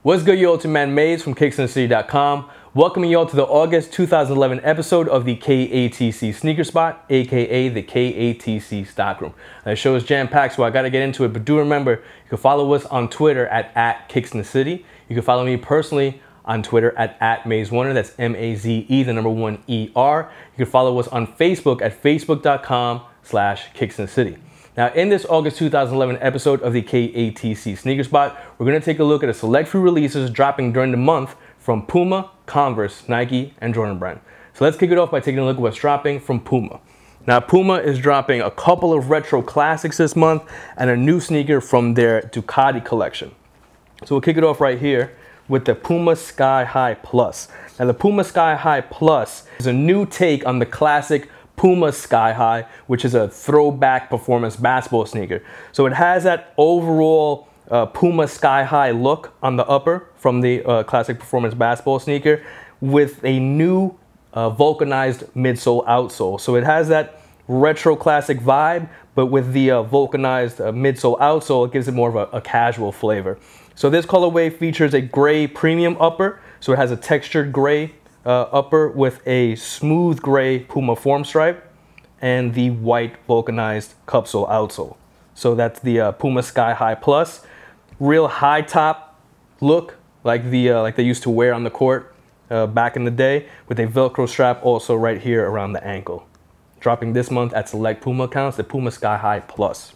What's good, y'all? It's your man Maze from KixandtheCity.com. Welcoming y'all to the August 2011 episode of the KATC Sneaker Spot, aka the KATC StockRoom. The show is jam-packed, so I gotta get into it, but do remember, you can follow us on Twitter at KixandtheCity. You can follow me personally on Twitter at MazeOner, that's M-A-Z-E, the number 1-E-R. You can follow us on Facebook at facebook.com/KixandtheCity. Now, in this August 2011 episode of the KATC Sneaker Spot, we're going to take a look at a select few releases dropping during the month from Puma, Converse, Nike, and Jordan Brand. So let's kick it off by taking a look at what's dropping from Puma. Now, Puma is dropping a couple of retro classics this month and a new sneaker from their Ducati collection. So we'll kick it off right here with the Puma Sky Hi Plus. Now, the Puma Sky Hi Plus is a new take on the classic Puma Sky Hi, which is a throwback performance basketball sneaker. So it has that overall Puma Sky Hi look on the upper from the classic performance basketball sneaker with a new vulcanized midsole outsole. So it has that retro classic vibe, but with the vulcanized midsole outsole, it gives it more of a casual flavor. So this colorway features a gray premium upper. So it has a textured gray upper with a smooth gray Puma form stripe and the white vulcanized cupsole outsole. So that's the Puma Sky Hi Plus. Real high top look like they used to wear on the court back in the day, with a Velcro strap also right here around the ankle. Dropping this month at select Puma accounts, the Puma Sky Hi Plus.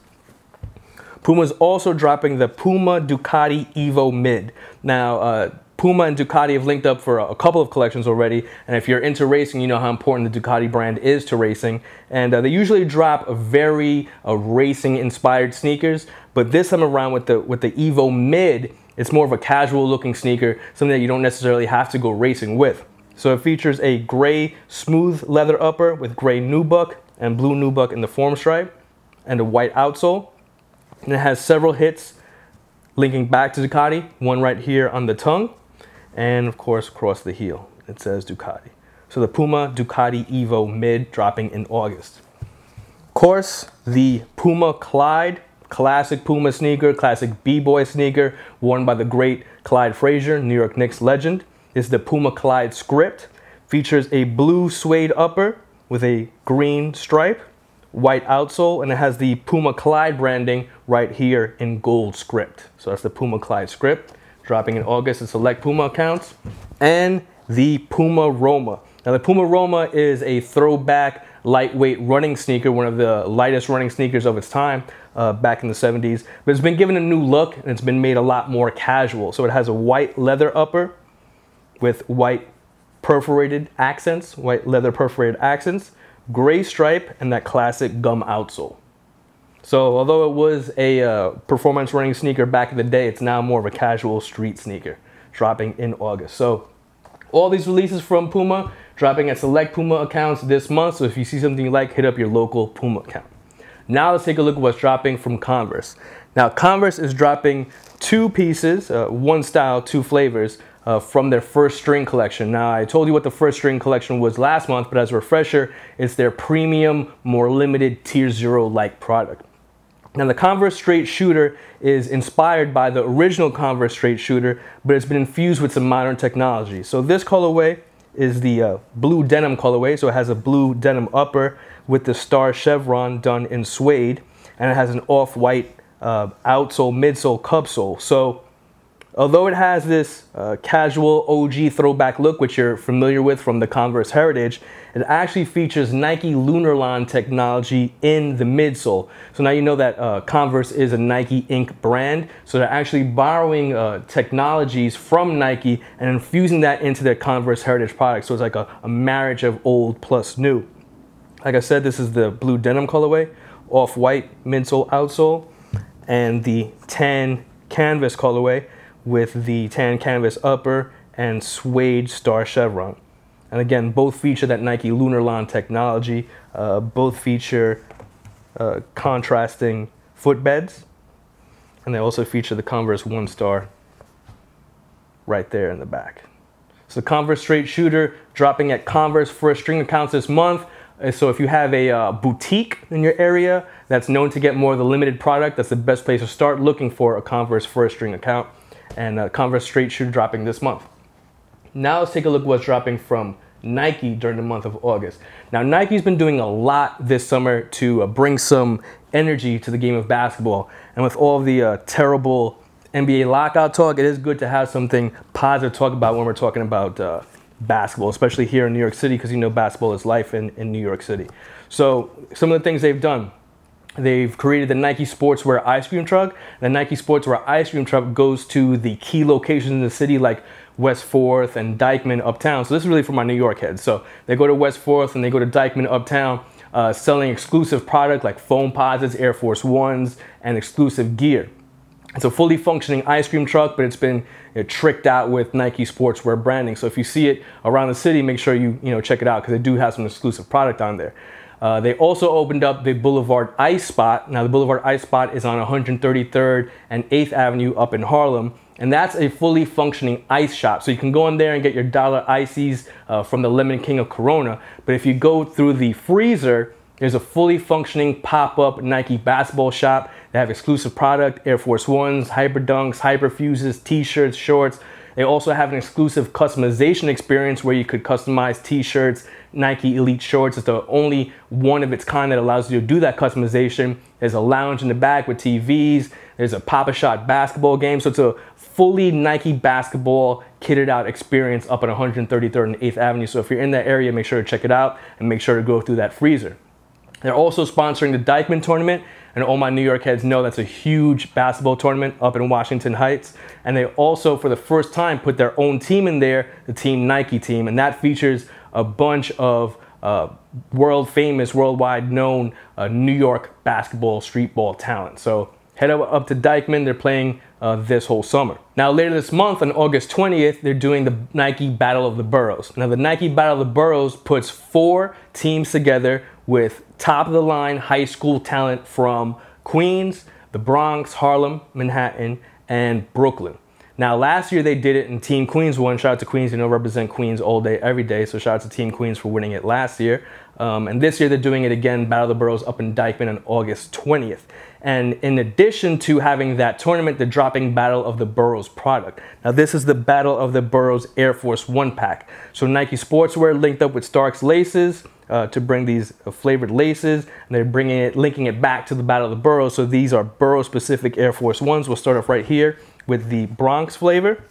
Puma is also dropping the Puma Ducati Evo Mid. Now, Puma and Ducati have linked up for a couple of collections already, and if you're into racing, you know how important the Ducati brand is to racing, and they usually drop a very racing-inspired sneakers, but this time around with the Evo Mid, it's more of a casual-looking sneaker, something that you don't necessarily have to go racing with. So it features a gray smooth leather upper with gray nubuck and blue nubuck in the form stripe, and a white outsole, and it has several hits linking back to Ducati, one right here on the tongue, and of course across the heel it says Ducati. So the Puma Ducati Evo Mid dropping in August. Of course, the Puma Clyde, classic Puma sneaker, classic b-boy sneaker worn by the great Clyde Frazier, New York Knicks legend. This is the Puma Clyde Script. Features a blue suede upper with a green stripe, white outsole, and it has the Puma Clyde branding right here in gold script. So that's the Puma Clyde Script, dropping in August at select Puma accounts. And the Puma Roma. Now, the Puma Roma is a throwback lightweight running sneaker, one of the lightest running sneakers of its time back in the 70s. But it's been given a new look, and it's been made a lot more casual. So it has a white leather upper with white perforated accents, white leather perforated accents, gray stripe, and that classic gum outsole. So although it was a performance running sneaker back in the day, it's now more of a casual street sneaker, dropping in August. So all these releases from Puma dropping at select Puma accounts this month. So if you see something you like, hit up your local Puma account. Now let's take a look at what's dropping from Converse. Now, Converse is dropping two pieces, one style, two flavors, from their first string collection. Now, I told you what the first string collection was last month, but as a refresher, it's their premium, more limited Tier 0-like product. Now, the Converse Straight Shooter is inspired by the original Converse Straight Shooter, but it's been infused with some modern technology. So this colorway is the blue denim colorway. So it has a blue denim upper with the star chevron done in suede, and it has an off-white outsole, midsole, cupsole. So although it has this casual OG throwback look, which you're familiar with from the Converse heritage, it actually features Nike Lunarlon technology in the midsole. So now you know that Converse is a Nike Inc. brand. So they're actually borrowing technologies from Nike and infusing that into their Converse heritage products. So it's like a marriage of old plus new. Like I said, this is the blue denim colorway, off-white midsole, outsole, and the tan canvas colorway with the tan canvas upper and suede star chevron. And again, both feature that Nike Lunarlon technology. Both feature contrasting footbeds. And they also feature the Converse 1 star right there in the back. So the Converse Straight Shooter dropping at Converse first string accounts this month. So if you have a boutique in your area that's known to get more of the limited product, that's the best place to start looking for a Converse first string account. and Converse Straight Shooter dropping this month. Now let's take a look at what's dropping from Nike during the month of August. Now Nike's been doing a lot this summer to bring some energy to the game of basketball, and with all the terrible NBA lockout talk, it is good to have something positive to talk about when we're talking about basketball, especially here in New York City, because you know basketball is life in New York City. So some of the things they've done: they've created the Nike Sportswear ice cream truck. The Nike Sportswear ice cream truck goes to the key locations in the city like West 4th and Dyckman uptown. So this is really for my New York heads. So they go to West 4th and they go to Dyckman uptown, selling exclusive product like foam posits, Air Force Ones, and exclusive gear. It's a fully functioning ice cream truck, but it's been tricked out with Nike Sportswear branding. So if you see it around the city, make sure you check it out, because they do have some exclusive product on there. They also opened up the Boulevard Ice Spot. Now the Boulevard Ice Spot is on 133rd and 8th Avenue up in Harlem. And that's a fully functioning ice shop. So you can go in there and get your dollar ices from the Lemon King of Corona. But if you go through the freezer, there's a fully functioning pop-up Nike basketball shop. They have exclusive product, Air Force Ones, Hyper Dunks, Hyper Fuses, t-shirts, shorts. They also have an exclusive customization experience where you could customize t-shirts, Nike Elite shorts. It's the only one of its kind that allows you to do that customization. There's a lounge in the back with TVs. There's a Pop-A-Shot basketball game. So it's a fully Nike basketball kitted out experience up at 133rd and 8th Avenue. So if you're in that area, make sure to check it out and make sure to go through that freezer. They're also sponsoring the Dyckman tournament, and all my New York heads know that's a huge basketball tournament up in Washington Heights. And they also, for the first time, put their own team in there, the Team Nike team, and that features a bunch of world famous, worldwide known New York basketball, street ball talent. So head up to Dyckman. They're playing this whole summer. Now later this month, on August 20th, they're doing the Nike Battle of the Boroughs. Now the Nike Battle of the Boroughs puts 4 teams together with top of the line high school talent from Queens, the Bronx, Harlem, Manhattan, and Brooklyn. Now last year they did it and Team Queens won. Shout out to Queens, represent Queens all day, every day. So shout out to Team Queens for winning it last year. And this year they're doing it again, Battle of the Boroughs up in Dyckman on August 20th. And in addition to having that tournament, they're dropping Battle of the Boroughs product. Now this is the Battle of the Boroughs Air Force One pack. So Nike Sportswear linked up with Stark's Laces to bring these flavored laces, and they're linking it back to the Battle of the Boroughs. So these are borough specific Air Force Ones. We'll start off right here with the Bronx flavor.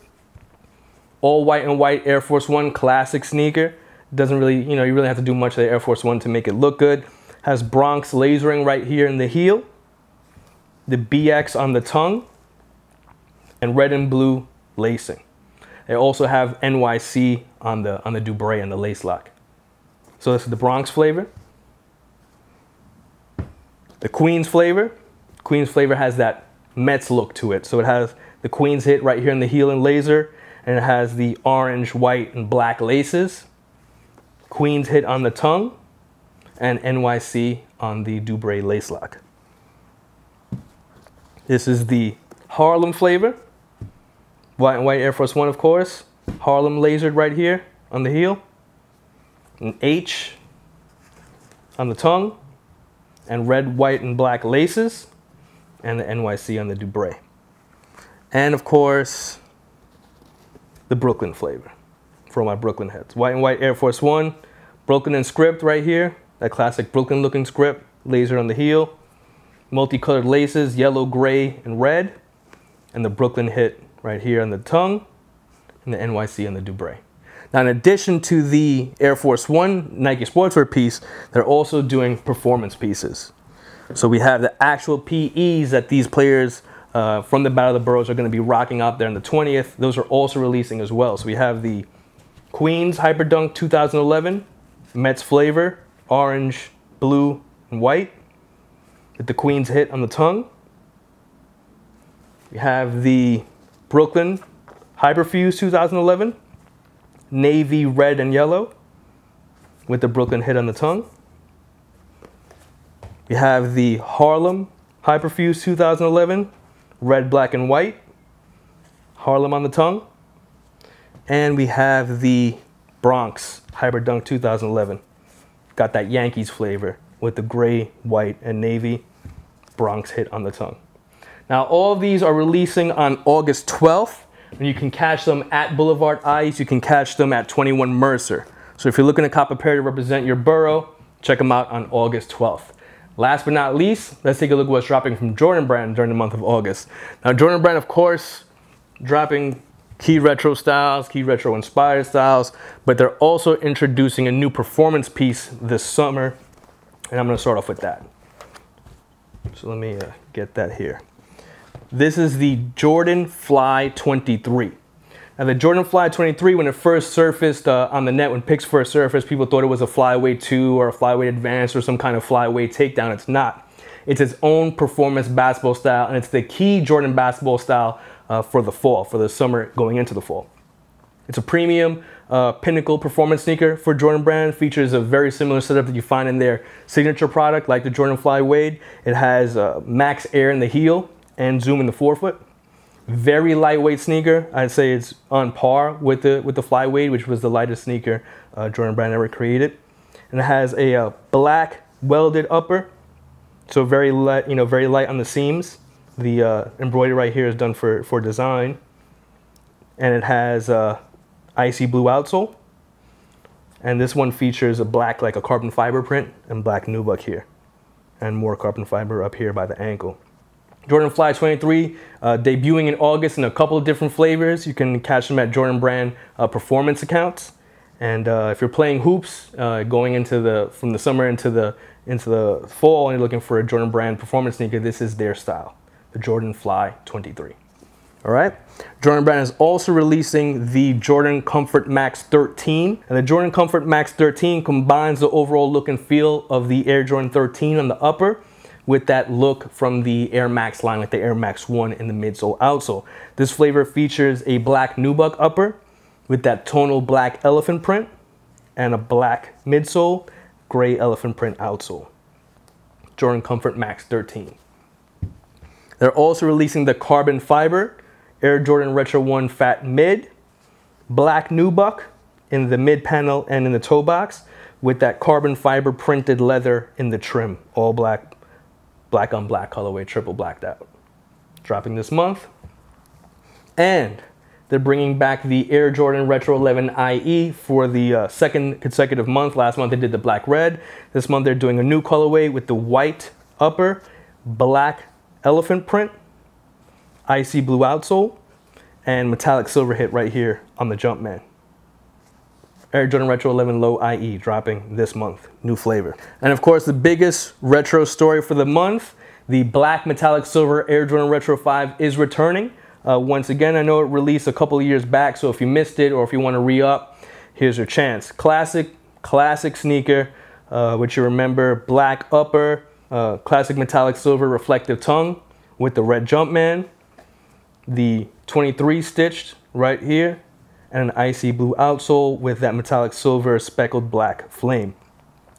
All white and white Air Force One classic sneaker. Doesn't really, you really have to do much of the Air Force One to make it look good. Has Bronx lasering right here in the heel, the BX on the tongue, and red and blue lacing. They also have NYC on the Dubré and the lace lock. So this is the Bronx flavor. The Queens flavor. Queens flavor has that Mets look to it. So it has the Queens hit right here in the heel and laser, and it has the orange, white, and black laces. Queens hit on the tongue, and NYC on the Dubré lace lock. This is the Harlem flavor. White and white Air Force One, of course. Harlem lasered right here on the heel. An H on the tongue. And red, white, and black laces. And the NYC on the Dubré. And of course, the Brooklyn flavor for all my Brooklyn heads. White and white Air Force One. Brooklyn and script right here. That classic Brooklyn looking script. Laser on the heel. Multicolored laces, yellow, gray, and red. And the Brooklyn hit right here on the tongue. And the NYC on the Dubré. Now, in addition to the Air Force One Nike Sportswear piece, they're also doing performance pieces. So we have the actual PEs that these players from the Battle of the Boroughs are going to be rocking out there on the 20th. Those are also releasing as well. So we have the Queens Hyper Dunk 2011, Mets flavor, orange, blue, and white, with the Queens hit on the tongue. We have the Brooklyn Hyperfuse 2011, navy, red, and yellow, with the Brooklyn hit on the tongue. We have the Harlem Hyperfuse 2011, red, black, and white, Harlem on the tongue. And we have the Bronx Hyper Dunk 2011. Got that Yankees flavor with the gray, white, and navy, Bronx hit on the tongue. Now, all of these are releasing on August 12th, and you can catch them at Boulevard Ice. You can catch them at 21 Mercer. So if you're looking to cop a pair to represent your borough, check them out on August 12th. Last but not least, let's take a look at what's dropping from Jordan Brand during the month of August. Now, Jordan Brand, of course, dropping key retro styles, key retro inspired styles, but they're also introducing a new performance piece this summer, and I'm going to start off with that. So let me get that here. This is the Jordan Fly 23. Now, the Jordan Fly 23, when it first surfaced on the net, when pics first surfaced, people thought it was a Flyweight 2 or a Flyweight Advanced or some kind of Flyweight takedown. It's not. It's its own performance basketball style, and it's the key Jordan basketball style for the fall, for the summer going into the fall. It's a premium pinnacle performance sneaker for Jordan Brand. Features a very similar setup that you find in their signature product, like the Jordan Fly Wade. It has max air in the heel and zoom in the forefoot. Very lightweight sneaker. I'd say it's on par with the Fly Wade, which was the lightest sneaker Jordan Brand ever created. And it has a black welded upper, so very light, very light on the seams. The embroidery right here is done for design, and it has icy blue outsole. And this one features a black, like a carbon fiber print, and black nubuck here, and more carbon fiber up here by the ankle. Jordan Fly 23 debuting in August in a couple of different flavors. You can catch them at Jordan Brand performance accounts. And if you're playing hoops, going from the summer into the fall, and you're looking for a Jordan Brand performance sneaker, this is their style, the Jordan Fly 23. All right. Jordan Brand is also releasing the Jordan Comfort Max 13. And the Jordan Comfort Max 13 combines the overall look and feel of the Air Jordan 13 on the upper with that look from the Air Max line, like the Air Max 1 in the midsole outsole. This flavor features a black nubuck upper with that tonal black elephant print and a black midsole, gray elephant print outsole. Jordan Comfort Max 13. They're also releasing the carbon fiber Air Jordan Retro 1 Fat Mid, black nubuck in the mid panel and in the toe box, with that carbon fiber printed leather in the trim, all black, black on black colorway, triple blacked out. Dropping this month. And they're bringing back the Air Jordan Retro 11 IE for the second consecutive month. Last month they did the black red. This month they're doing a new colorway with the white upper, black elephant print, icy blue outsole, and metallic silver hit right here on the Jumpman. Air Jordan Retro 11 Low IE dropping this month, new flavor. And of course, the biggest retro story for the month, the black metallic silver Air Jordan Retro 5 is returning. Once again, I know it released a couple of years back, so if you missed it or if you want to re-up, here's your chance. Classic sneaker, which you remember, black upper, classic metallic silver reflective tongue with the red Jumpman, the 23 stitched right here, and an icy blue outsole with that metallic silver speckled black flame.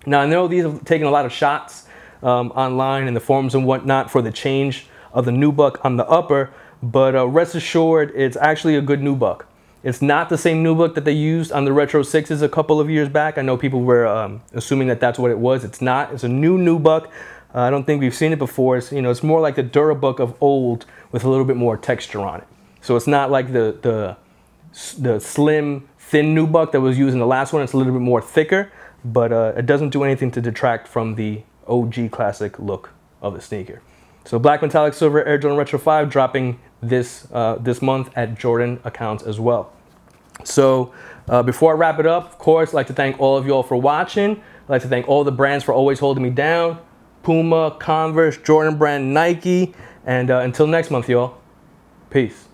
Now, I know these have taken a lot of shots online in the forums and whatnot for the change of the nubuck on the upper, but rest assured, it's actually a good nubuck. It's not the same nubuck that they used on the Retro 6s a couple of years back. I know people were assuming that that's what it was. It's not. It's a new nubuck. I don't think we've seen it before. It's, it's more like the Durabuck of old with a little bit more texture on it. So it's not like the slim, thin nubuck that was used in the last one. It's a little bit more thicker, but it doesn't do anything to detract from the OG classic look of the sneaker. So black metallic silver Air Jordan Retro 5 dropping this month at Jordan accounts as well. So before I wrap it up, of course, I'd like to thank all of you all for watching. I'd like to thank all the brands for always holding me down. Puma, Converse, Jordan Brand, Nike, and until next month, y'all, peace.